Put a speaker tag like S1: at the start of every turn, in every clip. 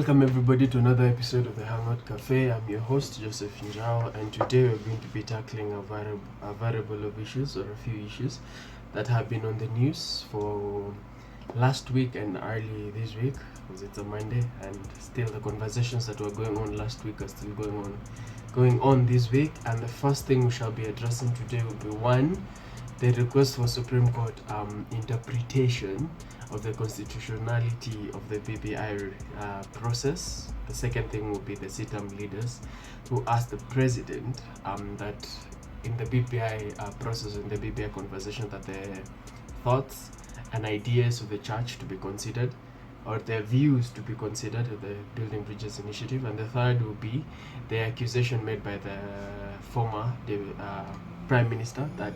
S1: Welcome everybody to another episode of the Hangout Cafe. I'm your host Joseph Njao, and today we're going to be tackling a variable of issues, or a few issues that have been on the news for last week and early this week, because it's a Monday, and still the conversations that were going on last week are still going on this week. And the first thing we shall be addressing today will be one, the request for Supreme Court interpretation of the constitutionality of the BBI process. The second thing will be the sit-term leaders who asked the president that in the BBI process, in the BBI conversation, that the thoughts and ideas of the church to be considered, or their views to be considered at the Building Bridges initiative. And the third will be the accusation made by the former Prime Minister that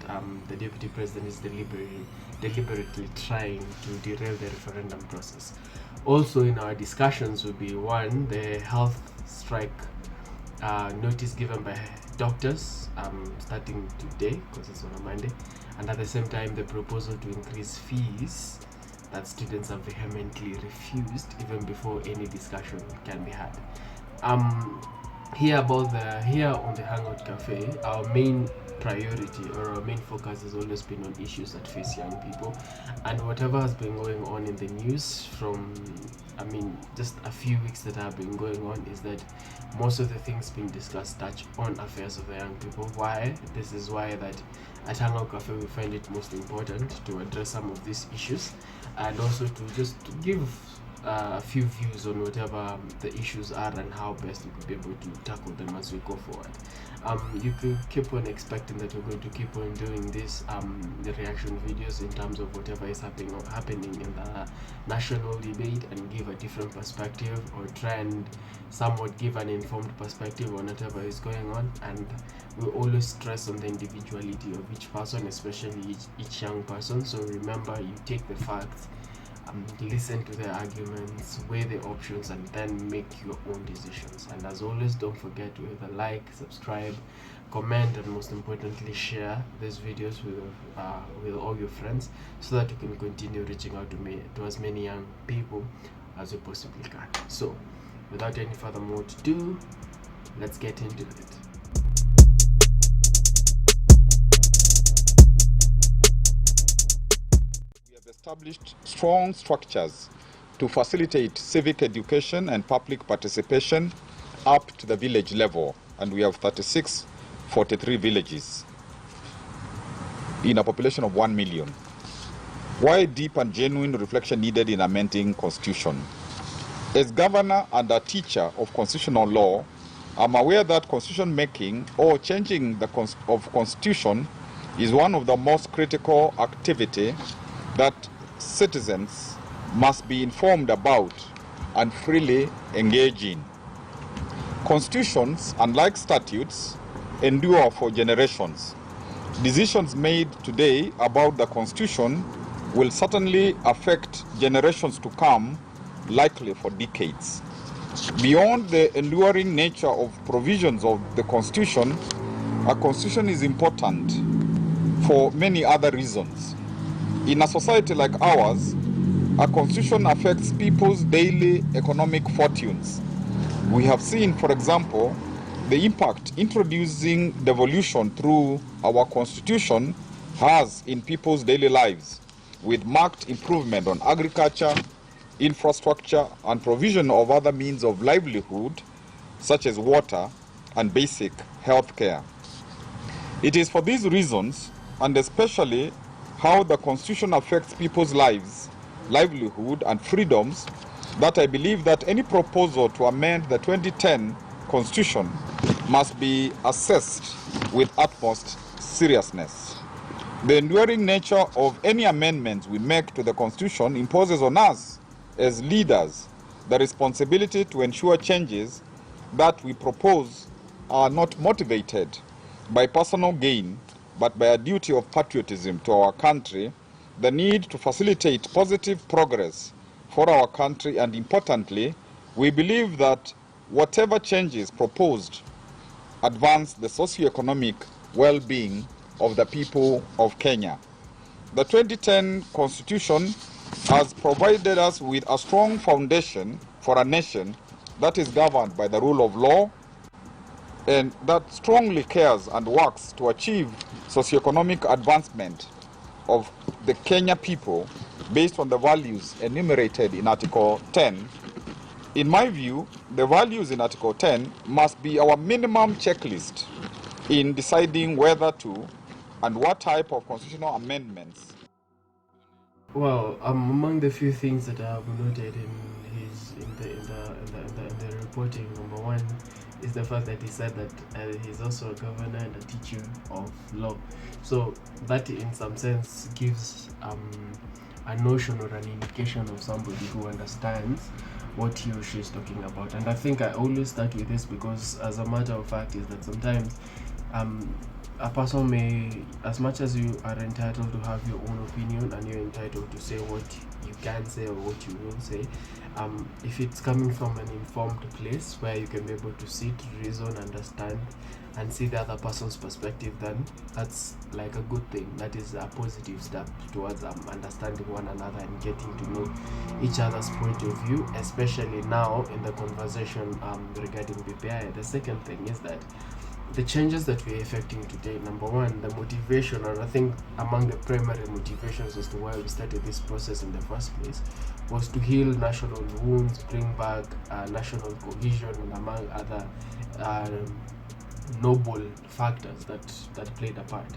S1: the Deputy President is deliberately trying to derail the referendum process. Also in our discussions will be one, the health strike notice given by doctors starting today, because it's on a Monday, and at the same time the proposal to increase fees that students have vehemently refused even before any discussion can be had. Here on the Hangout Cafe, our main priority or our main focus has always been on issues that face young people, and whatever has been going on in the news from just a few weeks that have been going on is that most of the things being discussed touch on affairs of the young people. This is why that at Hangout Cafe we find it most important to address some of these issues, and also to give a few views on whatever the issues are and how best we could be able to tackle them as we go forward. You could keep on expecting that we're going to keep on doing this the reaction videos in terms of whatever is happening in the national debate, and give a different perspective, or try and somewhat give an informed perspective on whatever is going on. And we always stress on the individuality of each person, especially each young person. So remember, you take the facts, listen to the arguments, weigh the options, and then make your own decisions. And as always, don't forget to either like, subscribe, comment, and most importantly share these videos with all your friends, so that you can continue reaching out to as many young people as you possibly can. So without any further more to do, let's get into it.
S2: Established strong structures to facilitate civic education and public participation up to the village level, and we have 43 villages in a population of 1 million. Why deep and genuine reflection needed in amending constitution? As governor and a teacher of constitutional law, I'm aware that constitution making or changing the constitution is one of the most critical activity that citizens must be informed about and freely engage in. Constitutions, unlike statutes, endure for generations. Decisions made today about the constitution will certainly affect generations to come, likely for decades. Beyond the enduring nature of provisions of the constitution, a constitution is important for many other reasons. In a society like ours, a constitution affects people's daily economic fortunes. We have seen, for example, the impact introducing devolution through our constitution has in people's daily lives, with marked improvement on agriculture, infrastructure, and provision of other means of livelihood, such as water and basic health care. It is for these reasons, and especially how the constitution affects people's lives, livelihood, and freedoms, that I believe that any proposal to amend the 2010 constitution must be assessed with utmost seriousness. The enduring nature of any amendments we make to the constitution imposes on us as leaders the responsibility to ensure changes that we propose are not motivated by personal gain, but by a duty of patriotism to our country, the need to facilitate positive progress for our country, and importantly, we believe that whatever changes proposed advance the socio-economic well-being of the people of Kenya. The 2010 Constitution has provided us with a strong foundation for a nation that is governed by the rule of law and that strongly cares and works to achieve socioeconomic advancement of the Kenya people based on the values enumerated in Article 10, in my view, the values in Article 10 must be our minimum checklist in deciding whether to and what type of constitutional amendments.
S1: Well, among the few things that I have noted in the reporting, number one is the fact that he said that he's also a governor and a teacher of law. So that in some sense gives a notion or an indication of somebody who understands what he or she is talking about. And I think I always start with this because, as a matter of fact, is that sometimes a person may, as much as you are entitled to have your own opinion and you're entitled to say what you can say or what you will say, if it's coming from an informed place where you can be able to sit, reason, understand, and see the other person's perspective, then that's like a good thing. That is a positive step towards understanding one another and getting to know each other's point of view, especially now in the conversation regarding BPI. The second thing is that the changes that we're effecting today, number one, the motivation, or I think among the primary motivations as to why we started this process in the first place, was to heal national wounds, bring back national cohesion, and among other noble factors that played a part.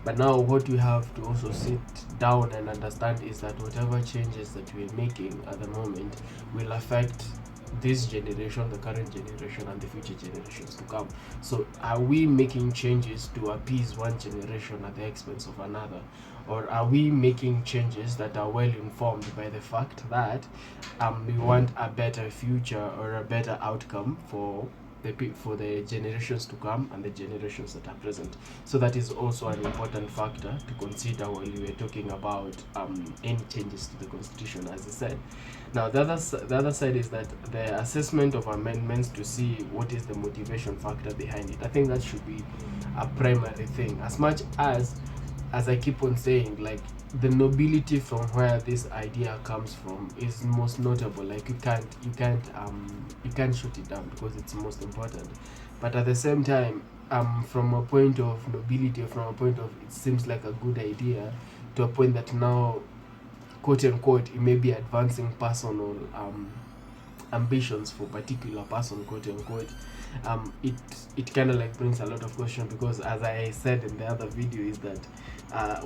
S1: But now what we have to also sit down and understand is that whatever changes that we're making at the moment will affect this generation, the current generation, and the future generations to come. So are we making changes to appease one generation at the expense of another, or are we making changes that are well informed by the fact that we want a better future or a better outcome for the generations to come and the generations that are present? So that is also an important factor to consider when we were talking about any changes to the constitution, as I said. Now the other side is that the assessment of amendments to see what is the motivation factor behind it. I think that should be a primary thing, as much as I keep on saying, like, the nobility from where this idea comes from is most notable. Like, you can't shoot it down because it's most important. But at the same time, from a point of nobility, from a point of it seems like a good idea, to a point that now, quote unquote, it may be advancing personal ambitions for particular person, quote unquote, it kind of like brings a lot of question, because as I said in the other video is that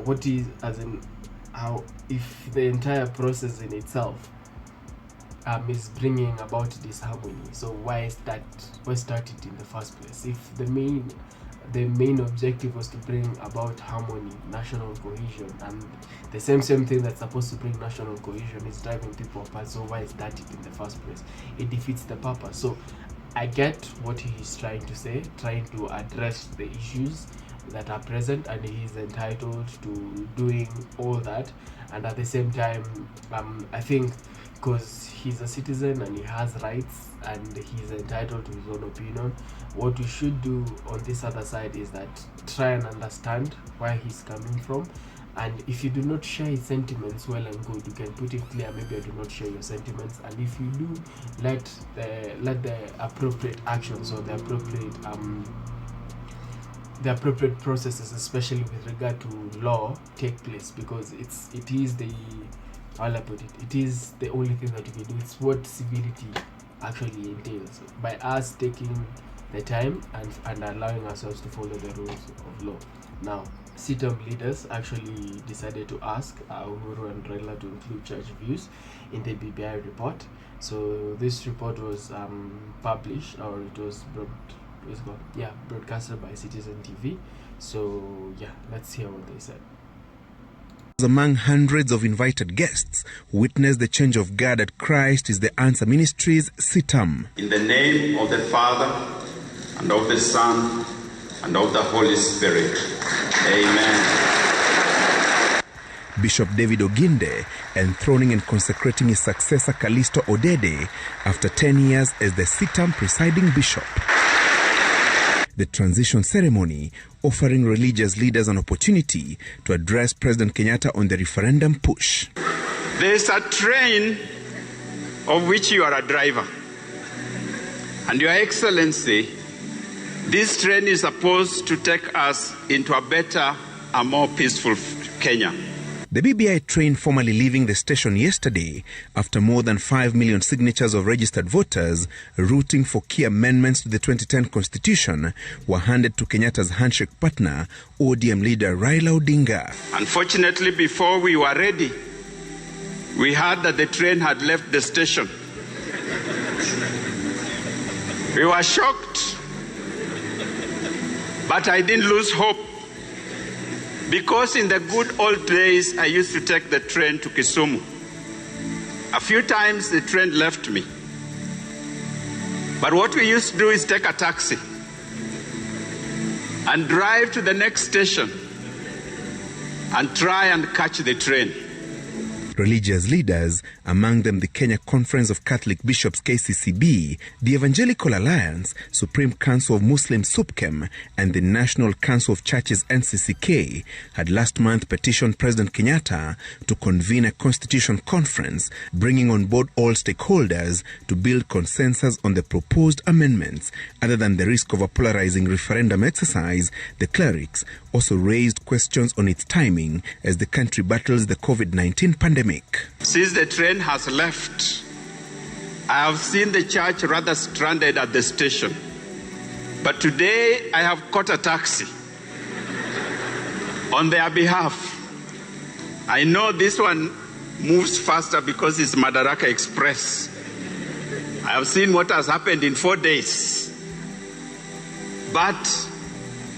S1: what is, as in how, if the entire process in itself is bringing about disharmony, so why start it in the first place? If the main objective was to bring about harmony, national cohesion, and the same thing that's supposed to bring national cohesion is driving people apart, so why start it in the first place? It defeats the purpose. So I get what he's trying to say, trying to address the issues that are present, and he's entitled to doing all that. And at the same time, I think because he's a citizen and he has rights and he's entitled to his own opinion, what we should do on this other side is that try and understand where he's coming from. And if you do not share his sentiments, well and good, you can put it clear, maybe I do not share your sentiments. And if you do, let the appropriate actions or the appropriate processes, especially with regard to law, take place, because it is the only thing that you can do. It's what civility actually entails, by us taking the time and allowing ourselves to follow the rules of law. Now, CITAM leaders actually decided to ask Uhuru and Raila to include church views in the BBI report. So this report was published, or it was broadcasted by Citizen TV. So yeah, let's hear what they said.
S3: Among hundreds of invited guests who witnessed the change of guard at Christ is the Answer Ministries CITAM.
S4: In the name of the Father, and of the Son, and of the Holy Spirit. Amen.
S3: Bishop David Oginde enthroning and consecrating his successor Callisto Odede after 10 years as the CITAM presiding bishop. The transition ceremony offering religious leaders an opportunity to address President Kenyatta on the referendum push.
S4: There's a train of which you are a driver. And Your Excellency, this train is supposed to take us into a better and more peaceful Kenya.
S3: The BBI train formally leaving the station yesterday after more than 5 million signatures of registered voters rooting for key amendments to the 2010 constitution were handed to Kenyatta's handshake partner, ODM leader Raila Odinga.
S4: Unfortunately, before we were ready, we heard that the train had left the station. We were shocked, but I didn't lose hope. Because in the good old days, I used to take the train to Kisumu. A few times the train left me. But what we used to do is take a taxi and drive to the next station and try and catch the train.
S3: Religious leaders, among them the Kenya Conference of Catholic Bishops KCCB, the Evangelical Alliance, Supreme Council of Muslims SUPKEM, and the National Council of Churches NCCK, had last month petitioned President Kenyatta to convene a constitution conference, bringing on board all stakeholders to build consensus on the proposed amendments. Other than the risk of a polarizing referendum exercise, the clerics also raised questions on its timing as the country battles the COVID-19 pandemic.
S4: Since the train has left, I have seen the church rather stranded at the station. But today I have caught a taxi on their behalf. I know this one moves faster because it's Madaraka Express. I have seen what has happened in 4 days. But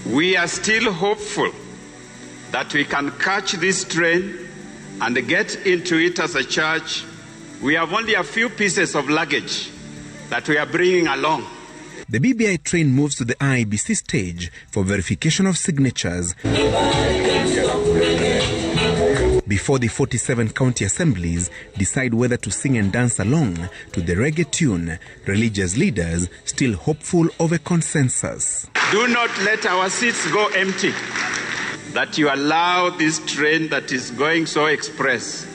S4: we are still hopeful that we can catch this train and get into it as a church. We have only a few pieces of luggage that we are bringing along.
S3: The BBI train moves to the IEBC stage for verification of signatures before the 47 county assemblies decide whether to sing and dance along to the reggae tune. Religious leaders still hopeful of a consensus.
S4: Do not let our seats go empty. That you allow this train that is going so express,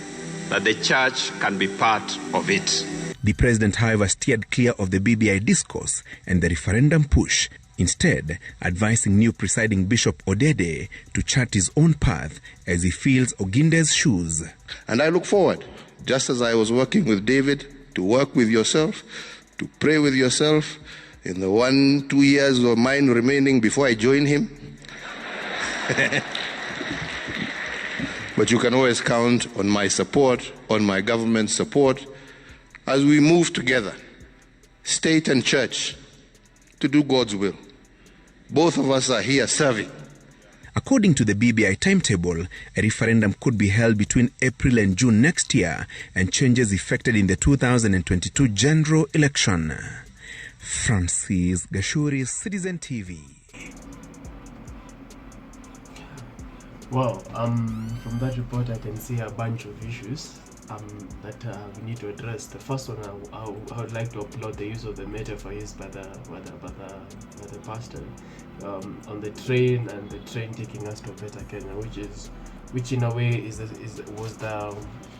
S4: that the church can be part of it.
S3: The president, however, steered clear of the BBI discourse and the referendum push, instead advising new presiding Bishop Odede to chart his own path as he fills Oginde's shoes.
S5: And I look forward, just as I was working with David, to work with yourself, to pray with yourself in the 1-2 years of mine remaining before I join him. But you can always count on my support, on my government's support, as we move together, state and church, to do God's will. Both of us are here serving.
S3: According to the BBI timetable, a referendum could be held between April and June next year, and changes effected in the 2022 general election. Francis Gashuri, Citizen TV.
S1: Well, from that report I can see a bunch of issues that we need to address. The first one, I would like to applaud the use of the metaphor used by the pastor on the train, and the train taking us to a better Kenya, which in a way was the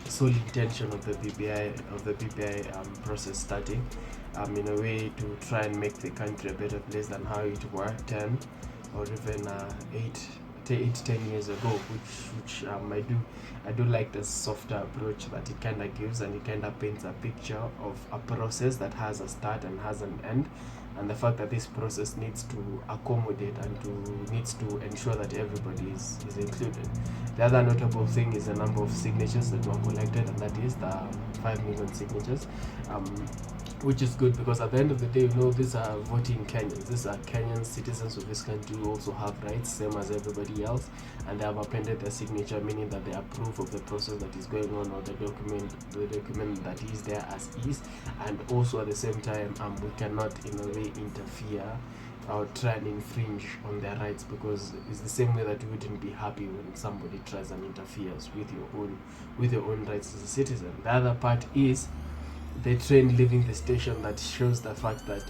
S1: sole intention of the BBI process starting, in a way to try and make the country a better place than how it were 10 or even 8-10 years ago, which I do like the softer approach that it kind of gives, and it kind of paints a picture of a process that has a start and has an end, and the fact that this process needs to accommodate and needs to ensure that everybody is included. The other notable thing is the number of signatures that were collected, and that is the 5 million signatures, which is good, because at the end of the day, these are voting Kenyans. These are Kenyan citizens of this country who also have rights, same as everybody else, and they have appended their signature, meaning that they approve of the process that is going on, or the document that is there as is. And also at the same time, we cannot in a way interfere or try and infringe on their rights, because it's the same way that you wouldn't be happy when somebody tries and interferes with your own rights as a citizen. The other part is the train leaving the station, that shows the fact that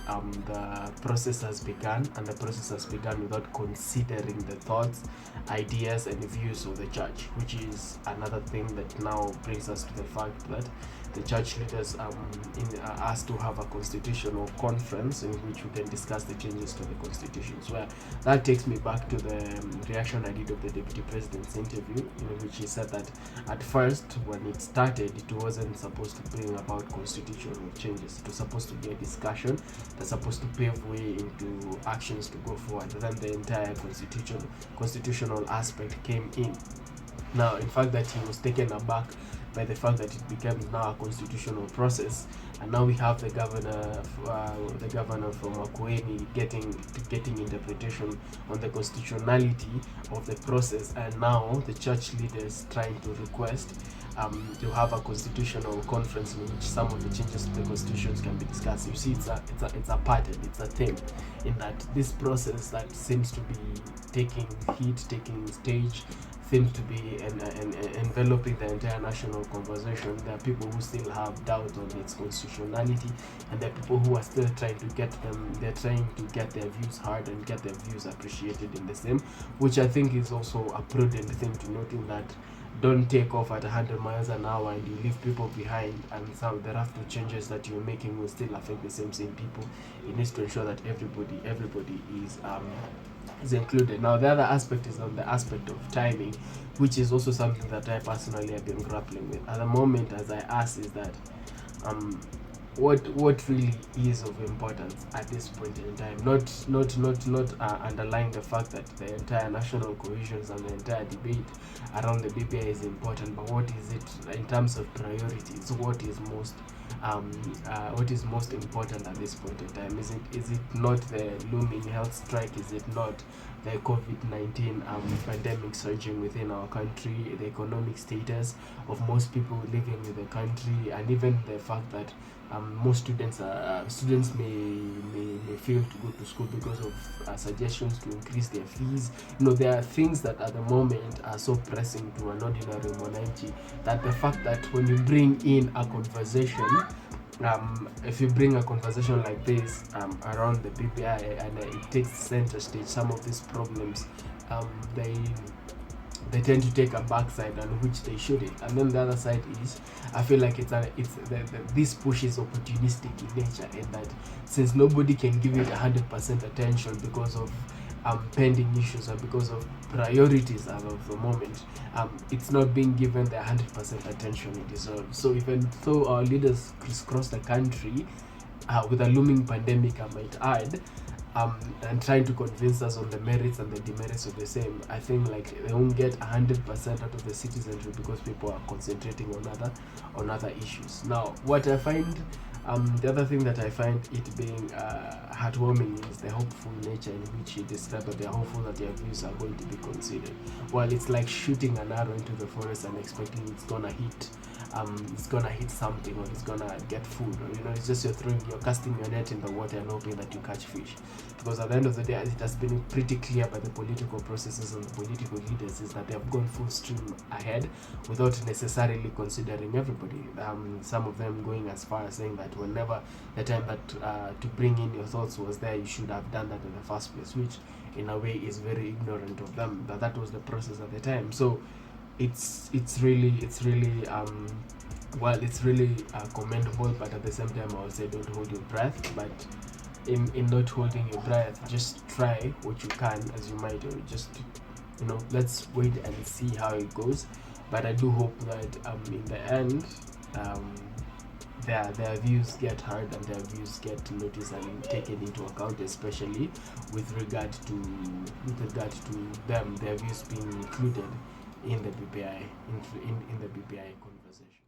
S1: the process has begun, and the process has begun without considering the thoughts, ideas and views of the church, which is another thing that now brings us to the fact that the church leaders asked to have a constitutional conference in which we can discuss the changes to the constitutions. Where that takes me back to the reaction I did of the deputy president's interview, in which he said that at first, when it started, it wasn't supposed to bring about constitutional changes. It was supposed to be a discussion that's supposed to pave way into actions to go forward. Then the entire constitutional aspect came in. Now, in fact, that he was taken aback by the fact that it became now a constitutional process, and now we have the governor from Makueni getting interpretation on the constitutionality of the process, and now the church leaders trying to request to have a constitutional conference in which some of the changes to the constitutions can be discussed. You see, it's a pattern, it's a theme, in that this process that seems to be taking stage, seems to be enveloping the entire national conversation. There are people who still have doubt on its constitutionality, and there are people who are still trying to get their views heard and get their views appreciated in the same, which I think is also a prudent thing to note, in that don't take off at 100 miles an hour and you leave people behind, and some of the rough changes that you're making will still affect the same people. It needs to ensure that everybody is included. Now, the other aspect is on the aspect of timing, which is also something that I personally have been grappling with at the moment, as I ask, is that what really is of importance at this point in time, not underlying the fact that the entire national cohesion and the entire debate around the BBI is important, but what is it in terms of priorities? What is most important at this point in time? Is it not the looming health strike? Is it not the COVID-19 pandemic surging within our country, the economic status of most people living in the country, and even the fact that most students may fail to go to school because of suggestions to increase their fees? There are things that at the moment are so pressing to an ordinary Mwananchi, that the fact that when you bring in a conversation, if you bring a conversation like this around the BBI, and it takes center stage, some of these problems they tend to take a backside, on which they shouldn't. And then the other side is, I feel like this push is opportunistic in nature, in that since nobody can give it 100% attention because of pending issues and because of priorities as of the moment, it's not being given the 100% attention it deserves. So even though our leaders crisscross the country with a looming pandemic, I might add, and trying to convince us on the merits and the demerits of the same, I think like they won't get 100% out of the citizenry because people are concentrating on other issues. Now, what I find, the other thing that I find it being heartwarming is the hopeful nature in which you describe that they're hopeful that their views are going to be considered. Well, it's like shooting an arrow into the forest and expecting it's gonna hit something, or it's gonna get food, or it's just you're casting your net in the water and hoping that you catch fish. Because at the end of the day, it has been pretty clear by the political processes and the political leaders is that they have gone full stream ahead without necessarily considering everybody. Some of them going as far as saying that whenever the time that to bring in your thoughts was there, you should have done that in the first place, which in a way is very ignorant of them, that was the process at the time. So it's really commendable, but at the same time I would say don't hold your breath. But in not holding your breath, just try what you can as you might, or just let's wait and see how it goes. But I do hope that in the end their views get heard and their views get noticed and taken into account, especially with regard to them, their views being included in the BBI conversation.